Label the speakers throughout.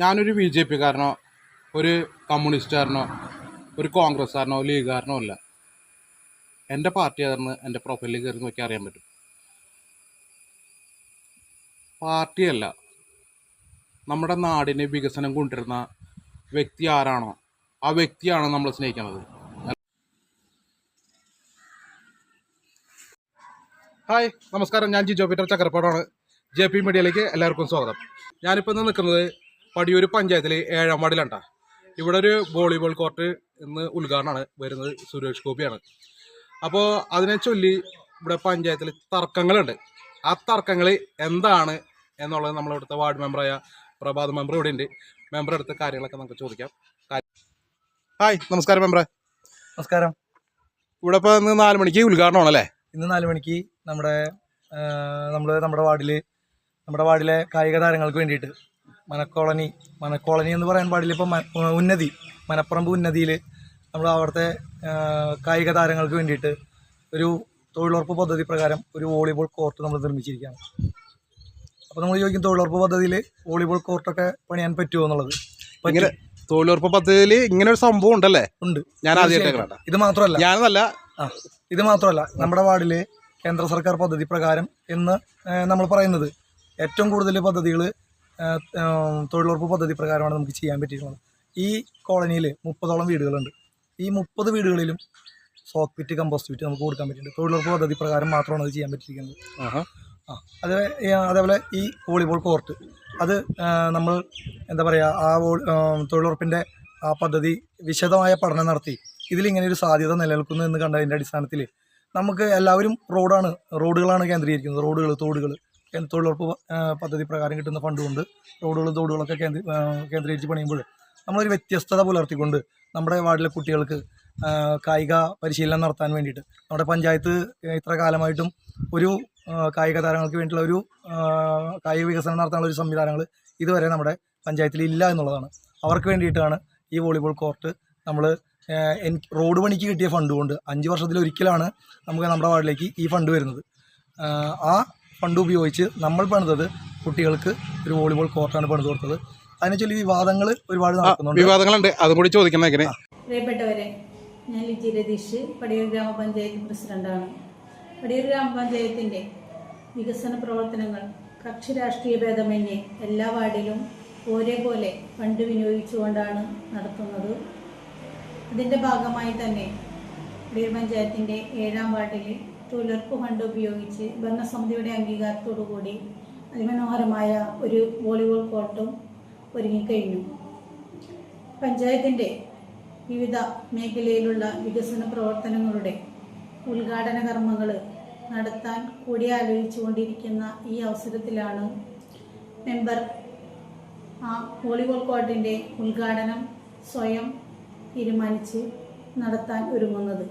Speaker 1: ഞാനൊരു BJP-കാരനോ ഒരു കമ്മ്യൂണിസ്റ്റുകാരനോ ഒരു കോൺഗ്രസ്സുകാരനോ ലീഗുകാരനോ അല്ല. എൻ്റെ പാർട്ടി ഏതാണെന്ന് എൻ്റെ പ്രൊഫൈലിൽ കയറി നോക്കി അറിയാൻ പറ്റും. പാർട്ടിയല്ല, നമ്മുടെ നാടിന് വികസനം കൊണ്ടുവരുന്ന വ്യക്തി ആരാണോ ആ വ്യക്തിയാണ് നമ്മൾ സ്നേഹിക്കുന്നത്. ഹായ്, നമസ്കാരം. ഞാൻ ജിജോ പീറ്റർ ചക്കരപ്പാടാണ്. JP മീഡിയയിലേക്ക് എല്ലാവർക്കും സ്വാഗതം. ഞാനിപ്പോൾ ഇന്ന് നിൽക്കുന്നത് പടിയൂർ പഞ്ചായത്തിൽ 7-ാം വാർഡിലാണ്. ഇവിടെ ഒരു വോളിബോൾ കോർട്ട് ഇന്ന് ഉദ്ഘാടനമാണ് വരുന്നത്. സുരേഷ് ഗോപിയാണ്. അപ്പോൾ അതിനെ ചൊല്ലി ഇവിടെ പഞ്ചായത്തിൽ തർക്കങ്ങളുണ്ട്. ആ തർക്കങ്ങൾ എന്താണ് എന്നുള്ളത് നമ്മളിവിടുത്തെ വാർഡ് മെമ്പറായ പ്രഭാത് മെമ്പർ ഇവിടെ ഉണ്ട്. മെമ്പർ അടുത്ത കാര്യങ്ങളൊക്കെ നമുക്ക് ചോദിക്കാം. ഹായ്, നമസ്കാരം മെമ്പറെ.
Speaker 2: നമസ്കാരം.
Speaker 1: ഇവിടെ ഇപ്പോൾ ഇന്ന് 4 മണിക്ക് ഉദ്ഘാടനമാണല്ലേ?
Speaker 2: ഇന്ന് 4 മണിക്ക് നമ്മുടെ വാർഡിലെ കായിക താരങ്ങൾക്ക് വേണ്ടിയിട്ട് മനക്കോളനി എന്ന് പറയാൻ പാടില്ല, ഇപ്പം മനപ്പറമ്പ് ഉന്നതിയിൽ നമ്മൾ അവിടുത്തെ കായിക താരങ്ങൾക്ക് വേണ്ടിയിട്ട് ഒരു തൊഴിലുറപ്പ് പദ്ധതി പ്രകാരം ഒരു വോളിബോൾ കോർട്ട് നമ്മൾ നിർമ്മിച്ചിരിക്കുകയാണ്. അപ്പോൾ നമ്മൾ ചോദിക്കും, തൊഴിലുറപ്പ് പദ്ധതിയിൽ വോളിബോൾ കോർട്ടൊക്കെ പണിയാൻ പറ്റുമോ എന്നുള്ളത്.
Speaker 1: ഇങ്ങനെ തൊഴിലുറപ്പ് പദ്ധതിയിൽ ഇങ്ങനെ ഒരു സംഭവം ഉണ്ടല്ലേ?
Speaker 2: ഉണ്ട്.
Speaker 1: ഞാൻ ആദ്യമായിട്ട്
Speaker 2: ഇത് മാത്രമല്ല നമ്മുടെ വാർഡിൽ കേന്ദ്ര സർക്കാർ പദ്ധതി പ്രകാരം എന്ന് നമ്മൾ പറയുന്നത് ഏറ്റവും കൂടുതൽ പദ്ധതികൾ തൊഴിലുറപ്പ് പദ്ധതി പ്രകാരമാണ് നമുക്ക് ചെയ്യാൻ പറ്റിയിട്ടുള്ളത്. ഈ കോളനിയിൽ 30ഓളം വീടുകളുണ്ട്. ഈ 30 വീടുകളിലും സോക്ക് പിറ്റ്, കമ്പോസ്റ്റ് പിറ്റ് നമുക്ക് കൊടുക്കാൻ പറ്റിയിട്ടുണ്ട്. തൊഴിലുറപ്പ് പദ്ധതി പ്രകാരം മാത്രമാണ് അത് ചെയ്യാൻ പറ്റിയിരിക്കുന്നത്. അതേപോലെ ഈ വോളിബോൾ കോർട്ട് അത് നമ്മൾ എന്താ പറയുക, ആ തൊഴിലുറപ്പിൻ്റെ ആ പദ്ധതി വിശദമായ പഠനം നടത്തി ഇതിലിങ്ങനെ ഒരു സാധ്യത നിലനിൽക്കുന്നു എന്ന് കണ്ടതിൻ്റെ അടിസ്ഥാനത്തിൽ നമുക്ക് എല്ലാവരും റോഡുകളാണ് കേന്ദ്രീകരിക്കുന്നത്. തോടുകൾ തൊഴിലുറപ്പ് പദ്ധതി പ്രകാരം കിട്ടുന്ന ഫണ്ട് കൊണ്ട് തോടുകളൊക്കെ കേന്ദ്രീകരിച്ച് പണിയുമ്പോൾ നമ്മളൊരു വ്യത്യസ്തത പുലർത്തിക്കൊണ്ട് നമ്മുടെ വാർഡിലെ കുട്ടികൾക്ക് കായിക പരിശീലനം നടത്താൻ വേണ്ടിയിട്ട് നമ്മുടെ പഞ്ചായത്ത് ഇത്ര കാലമായിട്ടും ഒരു കായിക താരങ്ങൾക്ക് വേണ്ടിയിട്ടുള്ള ഒരു കായിക വികസനം നടത്താനുള്ള ഒരു സംവിധാനങ്ങൾ ഇതുവരെ നമ്മുടെ പഞ്ചായത്തിൽ ഇല്ല എന്നുള്ളതാണ്. അവർക്ക് വേണ്ടിയിട്ടാണ് ഈ വോളിബോൾ കോർട്ട് നമ്മൾ റോഡ് പണിക്ക് കിട്ടിയ ഫണ്ട് കൊണ്ട് 5 വർഷത്തിലൊരിക്കലാണ് നമുക്ക് നമ്മുടെ വാർഡിലേക്ക് ഈ ഫണ്ട് വരുന്നത്. ആ ഫണ്ട് ഉപയോഗിച്ച് നമ്മൾ പണിതത് കുട്ടികൾക്ക് ഒരു വോളിബോൾ കോർട്ടാണ് പണിത് കൊടുത്തത്. അതിനെ ചൊല്ലി വിവാദങ്ങൾ ഒരുപാട്
Speaker 1: വിവാദങ്ങളുണ്ട്, അതും കൂടി ചോദിക്കുന്നത്.
Speaker 3: പ്രിയപ്പെട്ടവരെ, ഞാൻ ലിജി രതീഷ്, പടിയൂർ ഗ്രാമപഞ്ചായത്ത് പ്രസിഡന്റാണ്. പടിയൂർ ഗ്രാമപഞ്ചായത്തിൻ്റെ വികസന പ്രവർത്തനങ്ങൾ കക്ഷി രാഷ്ട്രീയ ഭേദമന്യേ എല്ലാ വാർഡിലും ഒരേപോലെ ഫണ്ട് വിനിയോഗിച്ചുകൊണ്ടാണ് നടത്തുന്നത്. അതിൻ്റെ ഭാഗമായി തന്നെ പടിയൂർ പഞ്ചായത്തിൻ്റെ 7-ാം വാർഡിൽ തൊഴിലുറപ്പ് ഫണ്ട് ഉപയോഗിച്ച് ഭരണസമിതിയുടെ അംഗീകാരത്തോടുകൂടി അതിമനോഹരമായ ഒരു വോളിബോൾ കോർട്ടും ഒരുങ്ങിക്കഴിഞ്ഞു. പഞ്ചായത്തിൻ്റെ വിവിധ മേഖലയിലുള്ള വികസന പ്രവർത്തനങ്ങളുടെ ഉദ്ഘാടന കർമ്മങ്ങൾ നടത്താൻ കൂടിയാലോചിച്ചുകൊണ്ടിരിക്കുന്ന ഈ അവസരത്തിലാണ് മെമ്പർ ആ വോളിബോൾ കോർട്ടിൻ്റെ ഉദ്ഘാടനം സ്വയം തീരുമാനിച്ച് നടത്താൻ ഒരുങ്ങുന്നത്.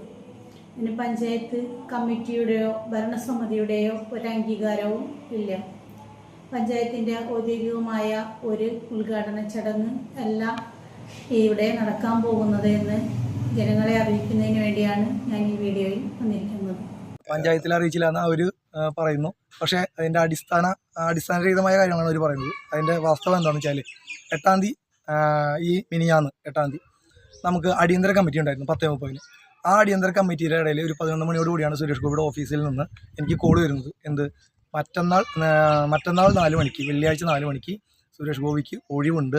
Speaker 3: ഇതിന് പഞ്ചായത്ത് കമ്മിറ്റിയുടെയോ ഭരണസമിതിയുടെയോ ഒരു അംഗീകാരവും ഇല്ല. പഞ്ചായത്തിൻ്റെ ഔദ്യോഗികമായ ഒരു ഉദ്ഘാടന ചടങ്ങ് അല്ല ഇവിടെ നടക്കാൻ പോകുന്നത് എന്ന് ജനങ്ങളെ അറിയിക്കുന്നതിന് വേണ്ടിയാണ് ഞാൻ ഈ വീഡിയോയിൽ വന്നിരിക്കുന്നത്.
Speaker 2: പഞ്ചായത്തിൽ അറിയിച്ചില്ല അവർ പറയുന്നു. പക്ഷേ അതിൻ്റെ അടിസ്ഥാനരഹിതമായ കാര്യങ്ങളാണ് അവർ പറയുന്നത്. അതിൻ്റെ വാസ്തവം എന്താണെന്ന് വെച്ചാൽ 8-ാം തീയതി ഈ മിനിഞ്ഞാന്ന് 8-ാം തീയതി നമുക്ക് അടിയന്തര കമ്മിറ്റി ഉണ്ടായിരുന്നു 10:30. ആ അടിയന്തര കമ്മിറ്റിയുടെ ഇടയിൽ ഒരു 11 മണിയോട് കൂടിയാണ് സുരേഷ് ഗോപിയുടെ ഓഫീസിൽ നിന്ന് എനിക്ക് കോൾ വരുന്നത്. മറ്റന്നാൾ 4 മണിക്ക്, വെള്ളിയാഴ്ച 4 മണിക്ക് സുരേഷ് ഗോപിക്ക് ഒഴിവുണ്ട്.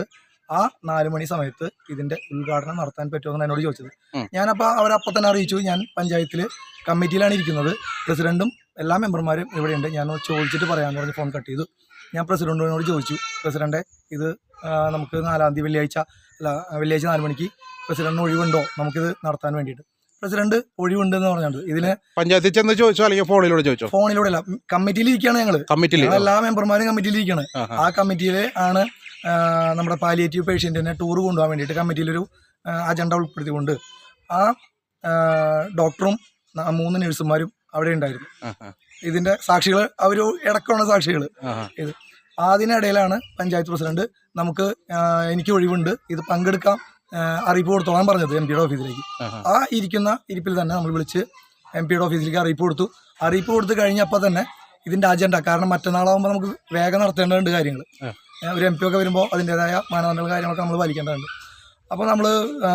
Speaker 2: ആ 4 മണി സമയത്ത് ഇതിൻ്റെ ഉദ്ഘാടനം നടത്താൻ പറ്റുമെന്നാണ് എന്നോട് ചോദിച്ചത്. ഞാനപ്പോൾ അവരപ്പം തന്നെ അറിയിച്ചു, ഞാൻ പഞ്ചായത്തിൽ കമ്മിറ്റിയിലാണ് ഇരിക്കുന്നത്, പ്രസിഡൻറ്റും എല്ലാ മെമ്പർമാരും ഇവിടെയുണ്ട്, ഞാൻ ചോദിച്ചിട്ട് പറയാമെന്ന് പറഞ്ഞ് ഫോൺ കട്ട് ചെയ്തു. ഞാൻ പ്രസിഡൻറ്റിനോട് ചോദിച്ചു, പ്രസിഡൻറ്റ് ഇത് നമുക്ക് 4-ാം തീയതി വെള്ളിയാഴ്ച 4 മണിക്ക് പ്രസിഡന്റിന് ഒഴിവുണ്ടോ നമുക്കിത് നടത്താൻ വേണ്ടിയിട്ട്. പ്രസിഡന്റ് ഒഴിവുണ്ടെന്ന് പറഞ്ഞത് ഇതിന്
Speaker 1: പഞ്ചായത്തിൽ ചെന്ന് ചോദിച്ചോ അല്ലെങ്കിൽ ഫോണിലൂടെ
Speaker 2: അല്ല, കമ്മിറ്റിയിൽ ഇരിക്കുകയാണ്. ഞങ്ങൾ എല്ലാ മെമ്പർമാരും കമ്മിറ്റിയിൽ ഇരിക്കുകയാണ്. ആ കമ്മിറ്റിയിൽ ആണ് നമ്മുടെ പാലിയേറ്റീവ് പേഷ്യൻറ്റിനെ ടൂർ കൊണ്ടുപോകാൻ വേണ്ടിയിട്ട് കമ്മിറ്റിയിലൊരു അജണ്ട ഉൾപ്പെടുത്തിക്കൊണ്ട് ആ ഡോക്ടറും 3 നഴ്സുമാരും അവിടെ ഉണ്ടായിരുന്നു. ഇതിൻ്റെ സാക്ഷികൾ അവർ ഇടയ്ക്കാണ് സാക്ഷികൾ. ഇത് അതിനിടയിലാണ് പഞ്ചായത്ത് പ്രസിഡന്റ് എനിക്ക് ഒഴിവുണ്ട്, ഇത് പങ്കെടുക്കാം, അറിയിപ്പ് കൊടുത്തോളാൻ പറഞ്ഞത് MP-യുടെ ഓഫീസിലേക്ക്. ആ ഇരിപ്പിൽ തന്നെ നമ്മൾ വിളിച്ച് MP-യുടെ ഓഫീസിലേക്ക് അറിയിപ്പ് കൊടുത്തു കഴിഞ്ഞപ്പോൾ തന്നെ ഇതിൻ്റെ അജണ്ട, കാരണം മറ്റന്നാളാകുമ്പോൾ നമുക്ക് വേഗം നടത്തേണ്ടതുണ്ട് കാര്യങ്ങൾ. ഒരു MP ഒക്കെ വരുമ്പോൾ അതിൻ്റേതായ മാനദണ്ഡങ്ങളും കാര്യങ്ങളൊക്കെ നമ്മൾ പാലിക്കേണ്ടതുണ്ട്. അപ്പോൾ നമ്മൾ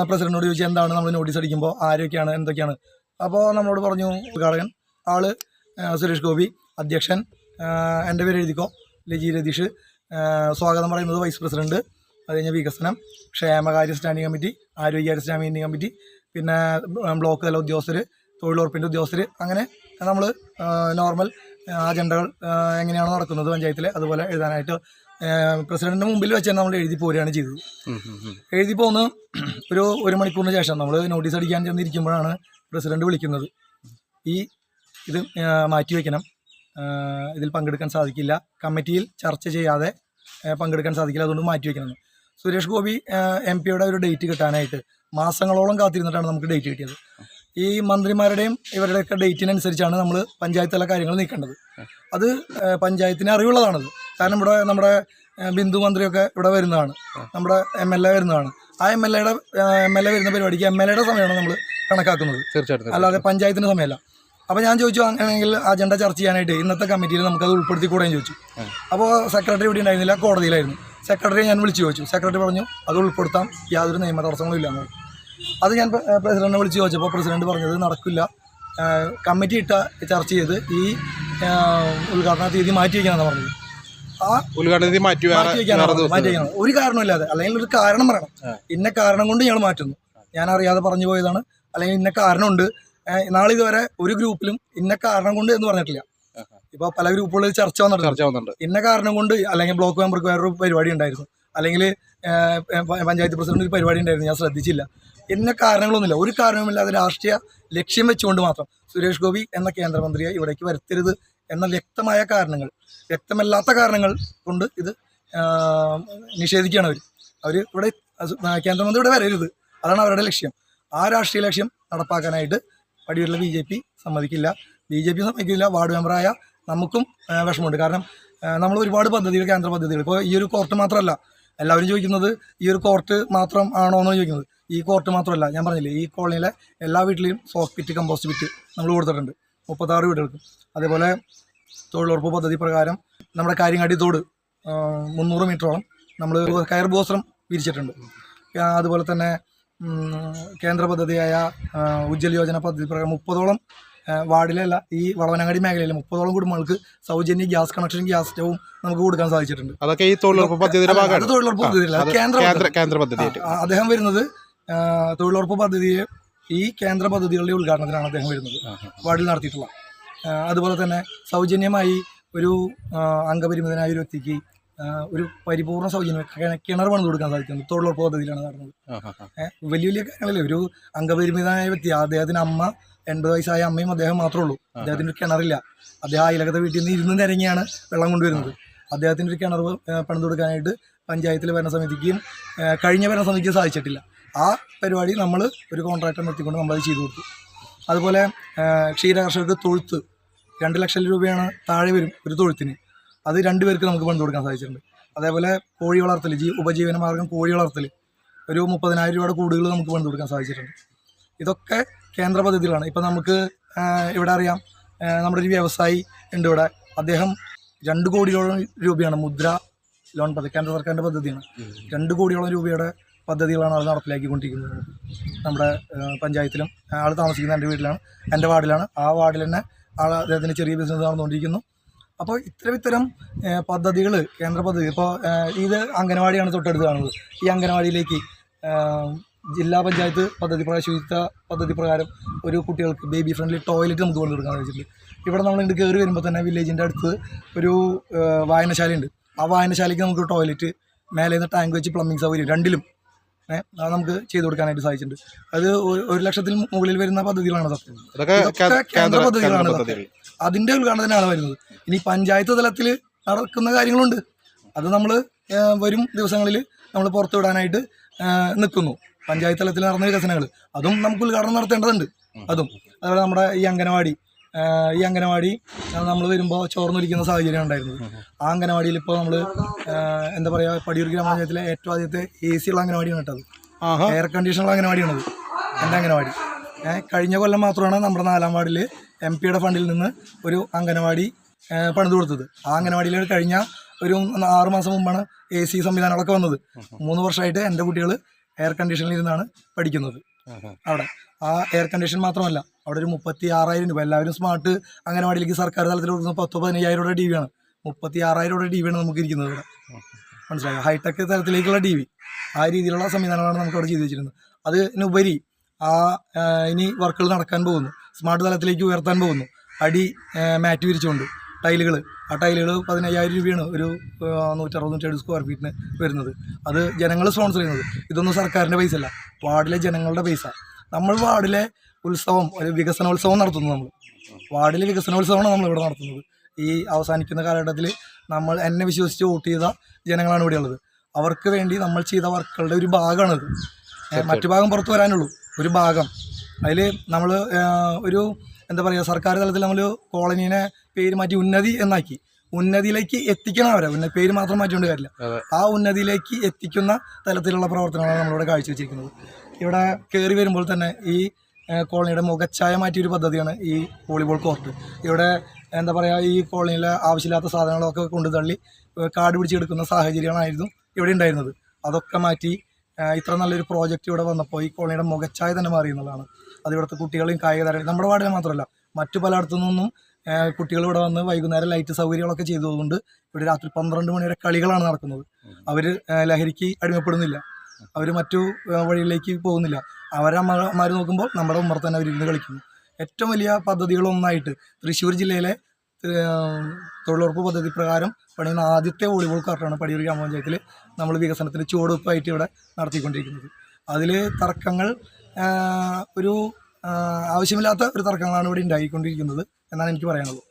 Speaker 2: പ്രസിഡന്റിനോട് ചോദിച്ചാൽ എന്താണ് നമ്മൾ നോട്ടീസ് അടിക്കുമ്പോൾ ആരൊക്കെയാണ് എന്തൊക്കെയാണ്. അപ്പോൾ നമ്മളോട് പറഞ്ഞു ഉദ്ഘാടകൻ ആള് സുരേഷ് ഗോപി, അധ്യക്ഷൻ എൻ്റെ പേര് എഴുതിക്കോ ലജി രതീഷ്, സ്വാഗതം പറയുന്നത് വൈസ് പ്രസിഡന്റ്, അത് കഴിഞ്ഞ് വികസനം, ക്ഷേമകാര്യ സ്റ്റാൻഡിംഗ് കമ്മിറ്റി, ആരോഗ്യകാര്യ സ്റ്റാൻഡിംഗ് കമ്മിറ്റി, പിന്നെ ബ്ലോക്ക് തല ഉദ്യോഗസ്ഥർ, തൊഴിലുറപ്പിൻ്റെ ഉദ്യോഗസ്ഥർ, അങ്ങനെ നമ്മൾ നോർമൽ അജണ്ടകൾ എങ്ങനെയാണ് നടക്കുന്നത് പഞ്ചായത്തിൽ അതുപോലെ എഴുതാനായിട്ട് പ്രസിഡന്റിന്റെ മുമ്പിൽ വെച്ച് തന്നെ നമ്മൾ എഴുതി പോരുകയാണ് ചെയ്തത്. എഴുതി പോന്ന് ഒരു മണിക്കൂറിന് ശേഷം നമ്മൾ നോട്ടീസ് അടിക്കാൻ ചെന്നിരിക്കുമ്പോഴാണ് പ്രസിഡന്റ് വിളിക്കുന്നത്. ഇത് മാറ്റിവെക്കണം, ഇതിൽ പങ്കെടുക്കാൻ സാധിക്കില്ല, കമ്മിറ്റിയിൽ ചർച്ച ചെയ്യാതെ പങ്കെടുക്കാൻ സാധിക്കില്ല, അതുകൊണ്ട് മാറ്റിവെക്കണം. സുരേഷ് ഗോപി MP-യുടെ ഒരു ഡേറ്റ് കിട്ടാനായിട്ട് മാസങ്ങളോളം കാത്തിരുന്നിട്ടാണ് നമുക്ക് ഡേറ്റ് കിട്ടിയത്. ഈ മന്ത്രിമാരുടെയും ഇവരുടെയൊക്കെ ഡേറ്റിനനുസരിച്ചാണ് നമ്മൾ പഞ്ചായത്ത് തല കാര്യങ്ങൾ നീക്കേണ്ടത്. അത് പഞ്ചായത്തിന് അറിവുള്ളതാണത്. കാരണം ഇവിടെ നമ്മുടെ ബിന്ദു മന്ത്രിയൊക്കെ ഇവിടെ വരുന്നതാണ്, നമ്മുടെ MLA വരുന്നതാണ്. ആ MLA വരുന്ന പരിപാടിക്ക് MLA-യുടെ സമയമാണ് നമ്മൾ കണക്കാക്കുന്നത്,
Speaker 1: തീർച്ചയായിട്ടും,
Speaker 2: അല്ലാതെ പഞ്ചായത്തിൻ്റെ സമയമല്ല. അപ്പോൾ ഞാൻ ചോദിച്ചു അങ്ങനെയെങ്കിൽ അജണ്ട ചർച്ച ചെയ്യാനായിട്ട് ഇന്നത്തെ കമ്മിറ്റിയിൽ നമുക്കത് ഉൾപ്പെടുത്തിക്കൂടെ ചോദിച്ചു. അപ്പോൾ സെക്രട്ടറി ഇവിടെ ഉണ്ടായിരുന്നില്ല, കോടതിയിലായിരുന്നു. സെക്രട്ടറിയെ ഞാൻ വിളിച്ചു ചോദിച്ചു. സെക്രട്ടറി പറഞ്ഞു അത് ഉൾപ്പെടുത്താം, യാതൊരു നിയമ തടസ്സങ്ങളും ഇല്ല. അത് ഞാൻ പ്രസിഡന്റിനെ വിളിച്ച് ചോദിച്ചപ്പോൾ പ്രസിഡന്റ് പറഞ്ഞത് നടക്കില്ല, കമ്മിറ്റി ഇട്ട ചർച്ച ചെയ്ത് ഈ ഉദ്ഘാടന തീയതി മാറ്റി വയ്ക്കാനാണ് പറഞ്ഞത്. ആ
Speaker 1: ഉദ്ഘാടന മാറ്റി
Speaker 2: വയ്ക്കണം, ഒരു കാരണമില്ലാതെ. അല്ലെങ്കിൽ ഒരു കാരണം പറയണം, ഇന്ന കാരണം കൊണ്ട് ഞങ്ങൾ മാറ്റുന്നു, ഞാൻ അറിയാതെ പറഞ്ഞു പോയതാണ്, അല്ലെങ്കിൽ ഇന്ന കാരണമുണ്ട്. നാളിതുവരെ ഒരു ഗ്രൂപ്പിലും ഇന്ന കാരണം കൊണ്ട് എന്ന് പറഞ്ഞിട്ടില്ല. ഇപ്പോൾ പല ഗ്രൂപ്പുകളിൽ ചർച്ച വന്നിട്ടുണ്ട്, ഇന്ന കാരണം കൊണ്ട്. അല്ലെങ്കിൽ ബ്ലോക്ക് മെമ്പർക്ക് വേറൊരു പരിപാടി ഉണ്ടായിരുന്നു, അല്ലെങ്കിൽ പഞ്ചായത്ത് പ്രസിഡന്റ് ഒരു പരിപാടി ഉണ്ടായിരുന്നു, ഞാൻ ശ്രദ്ധിച്ചില്ല. ഇന്ന കാരണങ്ങളൊന്നുമില്ല, ഒരു കാരണവുമില്ലാതെ രാഷ്ട്രീയ ലക്ഷ്യം വെച്ചുകൊണ്ട് മാത്രം സുരേഷ് ഗോപി എന്ന കേന്ദ്രമന്ത്രിയെ ഇവിടേക്ക് വരുത്തരുത് എന്ന വ്യക്തമായ കാരണങ്ങൾ, വ്യക്തമല്ലാത്ത കാരണങ്ങൾ കൊണ്ട് ഇത് നിഷേധിക്കുകയാണ് അവർ ഇവിടെ കേന്ദ്രമന്ത്രി ഇവിടെ വരരുത്, അതാണ് അവരുടെ ലക്ഷ്യം. ആ രാഷ്ട്രീയ ലക്ഷ്യം നടപ്പാക്കാനായിട്ട് പടിയൂരിലെ BJP സമ്മതിക്കില്ല. BJP സമ്മതിക്കില്ല. വാർഡ് മെമ്പറായ നമുക്കും വിഷമമുണ്ട്. കാരണം നമ്മൾ ഒരുപാട് പദ്ധതികൾ, കേന്ദ്ര പദ്ധതികൾ, ഇപ്പോൾ ഈ ഒരു കോർട്ട് മാത്രമല്ല, എല്ലാവരും ചോദിക്കുന്നത് ഈ ഒരു കോർട്ട് മാത്രം ആണോ എന്ന് ചോദിക്കുന്നത്. ഈ കോർട്ട് മാത്രമല്ല, ഞാൻ പറഞ്ഞില്ലേ, ഈ കോളനിയിലെ എല്ലാ വീട്ടിലെയും സോഫ്റ്റ് പിറ്റ്, കമ്പോസ്റ്റ് പിറ്റ് നമ്മൾ കൊടുത്തിട്ടുണ്ട് 36 വീടുകൾക്ക്. അതേപോലെ തൊഴിലുറപ്പ് പദ്ധതി പ്രകാരം നമ്മുടെ കാര്യങ്ങാടി തോട് 300 മീറ്ററോളം നമ്മൾ കയർ ബോസ്ത്രം വിരിച്ചിട്ടുണ്ട്. അതുപോലെ തന്നെ കേന്ദ്ര പദ്ധതിയായ ഉജ്ജ്വൽ യോജന പദ്ധതി പ്രകാരം 30ഓളം വാർഡിലല്ല, ഈ വളവനങ്ങാടി മേഖലയിൽ 30ഓളം കുടുംബങ്ങൾക്ക് സൗജന്യ ഗ്യാസ് കണക്ഷൻ, ഗ്യാസ് സ്റ്റവും നമുക്ക് കൊടുക്കാൻ സാധിച്ചിട്ടുണ്ട്.
Speaker 1: അതൊക്കെ ഈ തൊഴിലുറപ്പ് പദ്ധതിയുടെ ഭാഗമാണ്.
Speaker 2: തൊഴിലുറപ്പ് പദ്ധതിയില്ല, കേന്ദ്ര പദ്ധതി. അദ്ദേഹം വരുന്നത് തൊഴിലുറപ്പ് പദ്ധതിയെ ഈ കേന്ദ്ര പദ്ധതികളുടെ ഉദ്ഘാടനത്തിനാണ് അദ്ദേഹം വരുന്നത്, വാർഡിൽ നടത്തിയിട്ടുള്ള. അതുപോലെ തന്നെ സൗജന്യമായി ഒരു അംഗപരിമിതനായ ഒരു വ്യക്തിക്ക് ഒരു പരിപൂർണ്ണ സൗജന്യം കിണർ പണിത് കൊടുക്കാൻ സാധിക്കുന്നത് തൊഴിലുറപ്പ് പദ്ധതിയിലാണ് നടന്നത്. വലിയ വലിയ കാര്യങ്ങളല്ലേ. ഒരു അംഗപരിമിതനായ വ്യക്തി, അദ്ദേഹത്തിന് അമ്മ 80 വയസ്സായ അമ്മയും അദ്ദേഹം മാത്രമേ ഉള്ളൂ. അദ്ദേഹത്തിന് ഒരു കിണറില്ല. അദ്ദേഹം അയലകത്തെ വീട്ടിൽ നിന്ന് ഇരുന്ന് നിരങ്ങിയാണ് വെള്ളം കൊണ്ടുവരുന്നത്. അദ്ദേഹത്തിൻ്റെ ഒരു കിണർ പണിത് കൊടുക്കാനായിട്ട് പഞ്ചായത്തിൽ ഭരണസമിതിക്കും കഴിഞ്ഞ ഭരണസമിതിക്കും സാധിച്ചിട്ടില്ല. ആ പരിപാടി നമ്മൾ ഒരു കോൺട്രാക്ടർ നിർത്തിക്കൊണ്ട് നമ്മളത് ചെയ്തു കൊടുത്തു. അതുപോലെ ക്ഷീരകർഷകർക്ക് തൊഴുത്ത് 2 ലക്ഷം രൂപയാണ് താഴെ വരും ഒരു തൊഴുത്തിന്, അത് 2 പേർക്ക് നമുക്ക് പണിത് കൊടുക്കാൻ സാധിച്ചിട്ടുണ്ട്. അതേപോലെ കോഴി വളർത്തൽ, ഉപജീവന മാർഗം കോഴി വളർത്തൽ, ഒരു 30,000 രൂപയുടെ കൂടുകൾ നമുക്ക് പണിത് കൊടുക്കാൻ സാധിച്ചിട്ടുണ്ട്. ഇതൊക്കെ കേന്ദ്ര പദ്ധതികളാണ്. ഇപ്പം നമുക്ക് ഇവിടെ അറിയാം, നമ്മുടെ ഒരു വ്യവസായി ഉണ്ട് ഇവിടെ, അദ്ദേഹം 2 കോടിയോളം രൂപയാണ് മുദ്ര ലോൺ പദ്ധതി, കേന്ദ്ര സർക്കാരിൻ്റെ പദ്ധതിയാണ്. 2 കോടിയോളം രൂപയുടെ പദ്ധതികളാണ് ആൾ നടപ്പിലാക്കിക്കൊണ്ടിരിക്കുന്നത്. നമ്മുടെ പഞ്ചായത്തിലും ആൾ താമസിക്കുന്ന എൻ്റെ വീട്ടിലാണ്, എൻ്റെ വാർഡിലാണ്. ആ വാർഡിൽ തന്നെ അദ്ദേഹത്തിന് ചെറിയ ബിസിനസ് നടന്നുകൊണ്ടിരിക്കുന്നു. അപ്പോൾ ഇത്തരം പദ്ധതികൾ, കേന്ദ്ര പദ്ധതി. ഇപ്പോൾ ഇത് അംഗനവാടിയാണ് തൊട്ടടുത്ത് കാണുന്നത്. ഈ അംഗനവാടിയിലേക്ക് ജില്ലാ പഞ്ചായത്ത് പദ്ധതി പ്രകാരം, ശുചിത്വ പദ്ധതി പ്രകാരം ഒരു കുട്ടികൾക്ക് ബേബി ഫ്രണ്ട്ലി ടോയ്ലറ്റ് നമുക്ക് കൊണ്ടു കൊടുക്കാൻ വെച്ചിട്ടുണ്ട്. ഇവിടെ നമ്മൾ ഇങ്ങോട്ട് കയറി വരുമ്പോൾ തന്നെ വില്ലേജിൻ്റെ അടുത്ത് ഒരു വായനശാലയുണ്ട്. ആ വായനശാലയ്ക്ക് നമുക്ക് ടോയ്ലറ്റ്, മേലെ നിന്ന് ടാങ്ക് വെച്ച് പ്ലംബിംഗ് സൗകര്യം, രണ്ടിലും അത് നമുക്ക് ചെയ്തു കൊടുക്കാനായിട്ട് സാധിച്ചിട്ടുണ്ട്. അത് 1 ലക്ഷത്തിന് മുകളിൽ വരുന്ന പദ്ധതികളാണ്. ഇതൊക്കെ കേന്ദ്ര പദ്ധതികളാണ്. അതിൻ്റെ ഉദ്ഘാടനത്തിനാണ് വരുന്നത്. ഇനി പഞ്ചായത്ത് തലത്തിൽ നടക്കുന്ന കാര്യങ്ങളുണ്ട്, അത് നമ്മൾ വരും ദിവസങ്ങളിൽ നമ്മൾ പുറത്തു വിടാനായിട്ട് നിൽക്കുന്നു. പഞ്ചായത്ത് തലത്തിൽ നടന്ന വികസനങ്ങൾ അതും നമുക്ക് ഉദ്ഘാടനം നടത്തേണ്ടതുണ്ട്. അതുപോലെ നമ്മുടെ ഈ അംഗനവാടി നമ്മൾ വരുമ്പോൾ ചോർന്നൊലിക്കുന്ന സാഹചര്യം ഉണ്ടായിരുന്നത്. ആ അംഗനവാടിയിൽ ഇപ്പോൾ നമ്മൾ എന്താ പറയുക, പടിയൂർ ഗ്രാമപഞ്ചായത്തിലെ ഏറ്റവും ആദ്യത്തെ AC ഉള്ള അംഗനവാടിയാണ് കേട്ടത്. എയർ കണ്ടീഷനുള്ള അംഗനവാടിയാണത് എൻ്റെ അംഗനവാടി. കഴിഞ്ഞ കൊല്ലം മാത്രമാണ് നമ്മുടെ 4-ാം വാർഡിൽ MP-യുടെ ഫണ്ടിൽ നിന്ന് ഒരു അംഗനവാടി പണിത് കൊടുത്തത്. ആ അംഗനവാടിയിൽ കഴിഞ്ഞ ഒരു 6 മാസം മുമ്പാണ് AC സംവിധാനങ്ങളൊക്കെ വന്നത്. 3 വർഷമായിട്ട് എൻ്റെ കുട്ടികൾ എയർ കണ്ടീഷനിൽ ഇരുന്നാണ് പഠിക്കുന്നത്. അവിടെ ആ എയർ കണ്ടീഷൻ മാത്രമല്ല, അവിടെ ഒരു 36,000 രൂപ, എല്ലാവരും സ്മാർട്ട് അംഗനവാടിയിലേക്ക് സർക്കാർ തലത്തിൽ കൊടുക്കുന്ന 10-15,000 രൂപയുടെ DV ആണ്. 36,000 രൂപയുടെ DV ആണ് നമുക്ക് ഇരിക്കുന്നത് ഇവിടെ. മനസ്സിലായോ? ഹൈടെക് തലത്തിലേക്കുള്ള DV, ആ രീതിയിലുള്ള സംവിധാനങ്ങളാണ് നമുക്ക് അവിടെ ചെയ്തു വെച്ചിരുന്നത്. അതിനുപരി ഇനി വർക്കുകൾ നടക്കാൻ പോകുന്നു, സ്മാർട്ട് തലത്തിലേക്ക് ഉയർത്താൻ പോകുന്നു. അടി മാറ്റ് വിരിച്ചുകൊണ്ട് ടൈലുകൾ, ആ ടൈലുകൾ 15,000 രൂപയാണ് ഒരു 160-170 സ്ക്വയർ ഫീറ്റിന് വരുന്നത്. അത് ജനങ്ങൾ സ്പോൺസർ ചെയ്യുന്നത്. ഇതൊന്നും സർക്കാരിൻ്റെ പൈസ അല്ല, വാർഡിലെ ജനങ്ങളുടെ പൈസ. നമ്മൾ വാർഡിലെ ഉത്സവം, ഒരു വികസനോത്സവം നടത്തുന്നു. നമ്മൾ വാർഡിലെ വികസനോത്സവമാണ് നമ്മളിവിടെ നടത്തുന്നത്. ഈ അവസാനിക്കുന്ന കാലഘട്ടത്തിൽ എന്നെ വിശ്വസിച്ച് വോട്ട് ചെയ്ത ജനങ്ങളാണ് ഇവിടെ ഉള്ളത്. അവർക്ക് വേണ്ടി നമ്മൾ ചെയ്ത വർക്കുകളുടെ ഒരു ഭാഗമാണിത്. മറ്റു ഭാഗം പുറത്തു വരാനുള്ളൂ, ഒരു ഭാഗം. അതിൽ നമ്മൾ ഒരു എന്താ പറയുക, സർക്കാർ തലത്തിൽ നമ്മൾ കോളനീനെ പേര് മാറ്റി ഉന്നതി എന്നാക്കി. ഉന്നതിയിലേക്ക് എത്തിക്കണം അവരെ, പേര് മാത്രം മാറ്റിക്കൊണ്ട് കാര്യമില്ല. ആ ഉന്നതിയിലേക്ക് എത്തിക്കുന്ന തലത്തിലുള്ള പ്രവർത്തനങ്ങളാണ് നമ്മളിവിടെ കാഴ്ചവെച്ചിരിക്കുന്നത്. ഇവിടെ കയറി വരുമ്പോൾ തന്നെ ഈ കോളനിയുടെ മുഖച്ഛായ മാറ്റിയൊരു പദ്ധതിയാണ് ഈ വോളിബോൾ കോർട്ട്. ഇവിടെ എന്താ പറയുക, ഈ കോളനിയിലെ ആവശ്യമില്ലാത്ത സാധനങ്ങളൊക്കെ കൊണ്ടു തള്ളി കാട് പിടിച്ചെടുക്കുന്ന സാഹചര്യമായിരുന്നു ഇവിടെ ഉണ്ടായിരുന്നത്. അതൊക്കെ മാറ്റി ഇത്ര നല്ലൊരു പ്രോജക്റ്റ് ഇവിടെ വന്നപ്പോൾ ഈ കോളനിയുടെ മുഖച്ഛായ തന്നെ മാറി എന്നുള്ളതാണ്. അത് ഇവിടുത്തെ കുട്ടികളെയും കായിക താരം, നമ്മുടെ വാർഡിൽ മാത്രമല്ല മറ്റു പലയിടത്തു നിന്നും കുട്ടികൾ ഇവിടെ വന്ന് വൈകുന്നേരം ലൈറ്റ് സൗകര്യങ്ങളൊക്കെ ചെയ്തതുകൊണ്ട് ഇവിടെ രാത്രി 12 മണി വരെ കളികളാണ് നടക്കുന്നത്. അവർ ലഹരിക്ക് അടിമപ്പെടുന്നില്ല, അവർ മറ്റു വഴിയിലേക്ക് പോകുന്നില്ല. അവരെ അമ്മമാർ നോക്കുമ്പോൾ നമ്മുടെ ഉമ്മർ തന്നെ അവരിരുന്ന് കളിക്കുന്നു. ഏറ്റവും വലിയ പദ്ധതികളൊന്നായിട്ട് തൃശ്ശൂർ ജില്ലയിലെ തൊഴിലുറപ്പ് പദ്ധതി പ്രകാരം പണിയുന്ന ആദ്യത്തെ വോളിബോൾ കോർട്ടാണ് പടിയൂർ ഗ്രാമപഞ്ചായത്തിൽ നമ്മൾ വികസനത്തിൻ്റെ ചുവടുവെപ്പായിട്ട് ഇവിടെ നടത്തിക്കൊണ്ടിരിക്കുന്നത്. അതിൽ തർക്കങ്ങൾ ഒരു ആവശ്യമില്ലാത്ത ഒരു തർക്കങ്ങളാണ് ഇവിടെ ഉണ്ടായിക്കൊണ്ടിരിക്കുന്നത് എന്നാണ് എനിക്ക് പറയാനുള്ളത്.